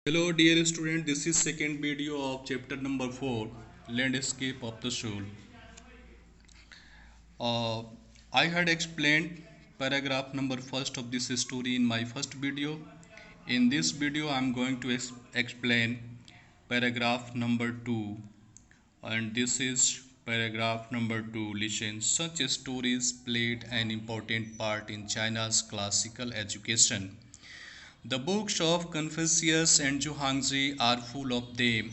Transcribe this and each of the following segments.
Hello dear student, this is second video of chapter number 4, Landscape of the Soul. Uh, I had explained paragraph number first of this story in my first video. In this video I am going to explain paragraph number 2, and this is paragraph number 2. Listen, such stories played an important part in China's classical education. The books of Confucius and Zhuangzi are full of them.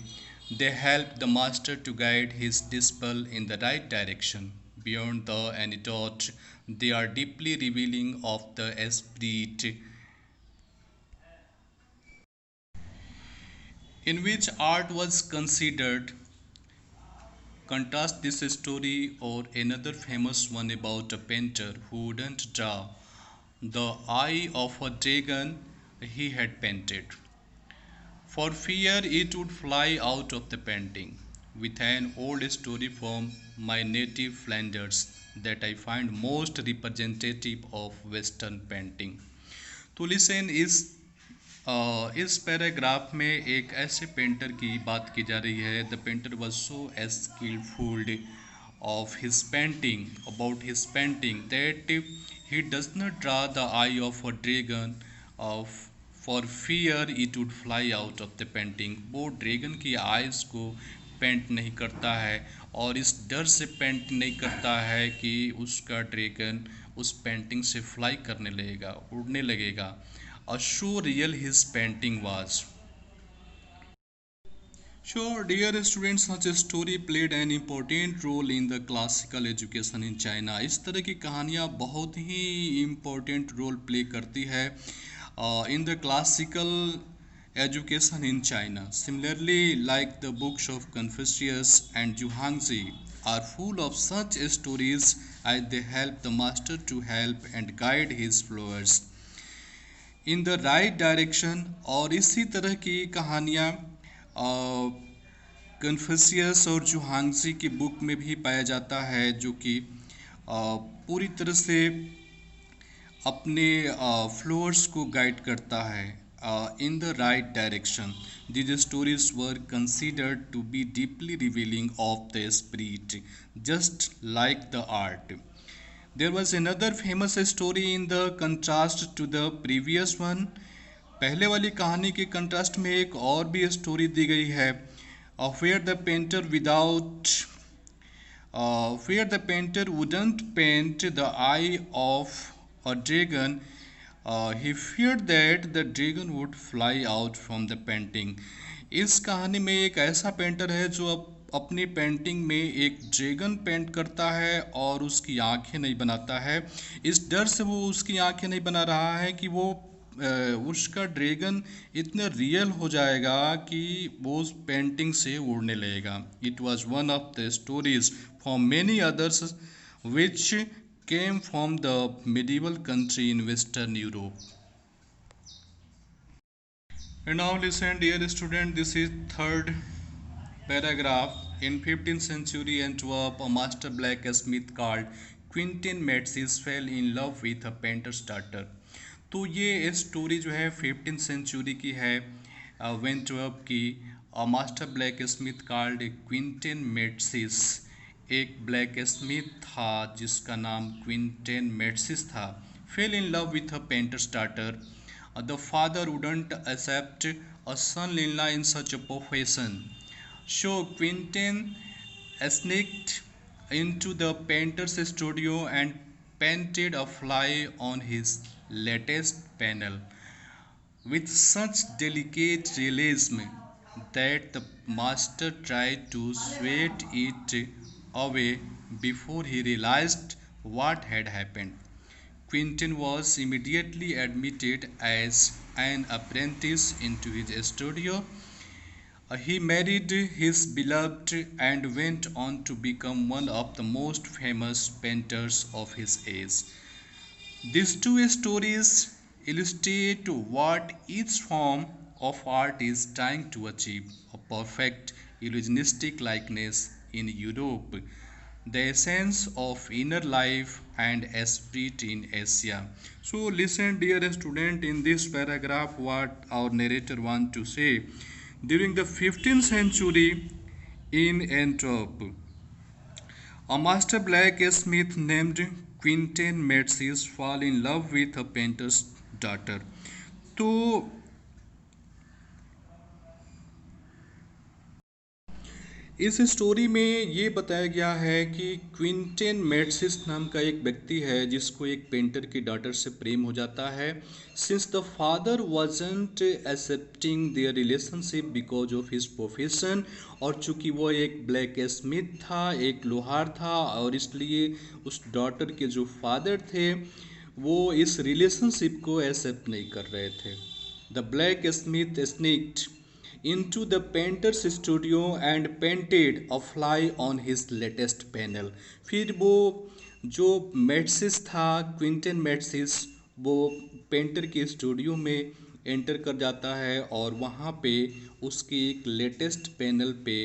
They help the master to guide his disciple in the right direction. Beyond the anecdote, they are deeply revealing of the esprit in which art was considered. Contrast this story or another famous one about a painter who wouldn't draw the eye of a dragon he had painted, for fear it would fly out of the painting, with an old story from my native Flanders that I find most representative of Western painting. तो listen इस paragraph में एक ऐसे painter की बात की जा रही है. The painter was so skillful of his painting about his painting that he does not draw the eye of a dragon of for fear it would fly out of the painting. वो dragon की eyes को paint नहीं करता है और इस डर से पेंट नहीं करता है कि उसका ड्रैगन उस पेंटिंग से फ्लाई करने लगेगा, उड़ने लगेगा. So real his painting was. Sure, dear students, such a story played an important role in the classical education in China. इस तरह की कहानियाँ बहुत ही important role play करती है in the classical education in China. Similarly, like the books of Confucius and Zhuangzi are full of such stories as they help the master to help and guide his followers in the right direction. और इसी तरह की कहानियाँ Confucius और जुहांगजी की book में भी पाया जाता है, जो कि पूरी तरह से अपने फ्लोअर्स को गाइड करता है in the right direction. These stories were considered to be deeply revealing of the spirit, just like the art. There was another famous story in the contrast to the previous one. पहले वाली कहानी के contrast में एक और भी story दी गई है, where the painter without where the painter wouldn't paint the eye of a dragon. He feared that the dragon would fly out from the painting. इस कहानी में एक ऐसा पेंटर है जो अपनी पेंटिंग में एक ड्रैगन पेंट करता है और उसकी आंखें नहीं बनाता है. इस डर से वो उसकी आंखें नहीं बना रहा है कि वो उसका ड्रैगन इतना रियल हो जाएगा कि वो उस पेंटिंग से उड़ने लगेगा. It was one of the stories from many others which came from the medieval country in Western Europe. And now listen, dear student, this is third paragraph. In 15th century Antwerp, a master blacksmith called Quentin Matsys fell in love with a painter's daughter. तो ये story जो है 15th century की है, Antwerp की. Master blacksmith called Quinten Matsys, एक blacksmith था जिसका नाम क्विंटन मेट्सिस था. Fell in love with a painter's daughter. The father wouldn't accept a son-in-law in such a profession. So Quentin sneaked into the painter's studio and painted a fly on his latest panel with such delicate realism that the master tried to sweat it away before he realized what had happened. Quentin was immediately admitted as an apprentice into his studio. He married his beloved and went on to become one of the most famous painters of his age. These two stories illustrate what each form of art is trying to achieve: a perfect illusionistic likeness in Europe, the essence of inner life and spirit in Asia. So listen, dear student, in this paragraph what our narrator want to say. During the 15th century in Antwerp, a master blacksmith named Quentin Matsys fall in love with a painter's daughter. तो इस story में ये बताया गया है कि क्विंटेन Matsys नाम का एक व्यक्ति है जिसको एक पेंटर की डॉटर से प्रेम हो जाता है। Since the father wasn't accepting their relationship because of his profession, और चूंकि वो एक ब्लैक स्मिथ था, एक लोहार था, और इसलिए उस डॉटर के जो फादर थे वो इस रिलेशनशिप को एक्सेप्ट नहीं कर रहे थे। The blacksmith sneaked into the painter's studio and painted a fly on his latest panel। फिर वो जो मेट्सिस था, क्विंटन मेट्सिस, वो पेंटर के स्टूडियो में एंटर कर जाता है और वहाँ पे उसके एक लेटेस्ट पैनल पे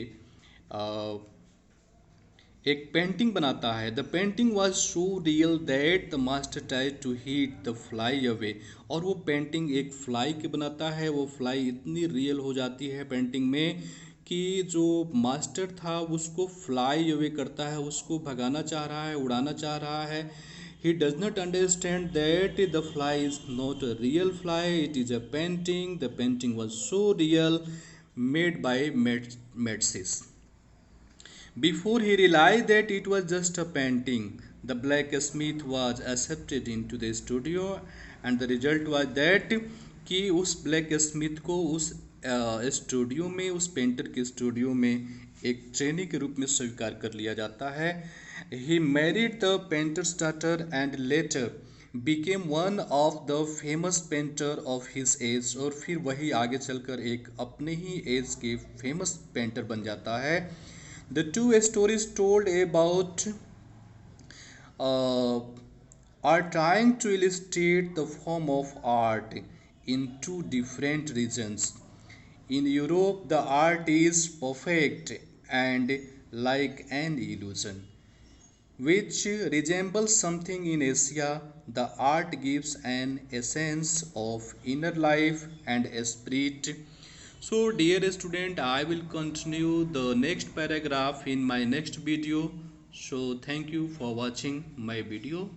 एक पेंटिंग बनाता है। The painting was so real that the master tried to hit the fly away. और वो पेंटिंग एक फ्लाई की बनाता है। वो फ्लाई इतनी रियल हो जाती है पेंटिंग में कि जो मास्टर था उसको फ्लाई अवे करता है, उसको भगाना चाह रहा है, उड़ाना चाह रहा है। He does not understand that the fly is not a real fly, it is a painting. The painting was so real made by Matsys. Before he realized that it was just a painting, the blacksmith was accepted into the studio, and the result was that कि उस black Smith को उस studio में, उस painter के studio में एक trainee के रूप में स्वीकार कर लिया जाता है। He married the painter's daughter and later became one of the famous painter of his age. और फिर वही आगे चलकर एक अपने ही एज के फेमस पेंटर बन जाता है। The two stories told about uh, are trying to illustrate the form of art in two different regions. In Europe, the art is perfect and like an illusion, which resembles something. In Asia, the art gives an essence of inner life and spirit. So dear student, I will continue the next paragraph in my next video. So thank you for watching my video.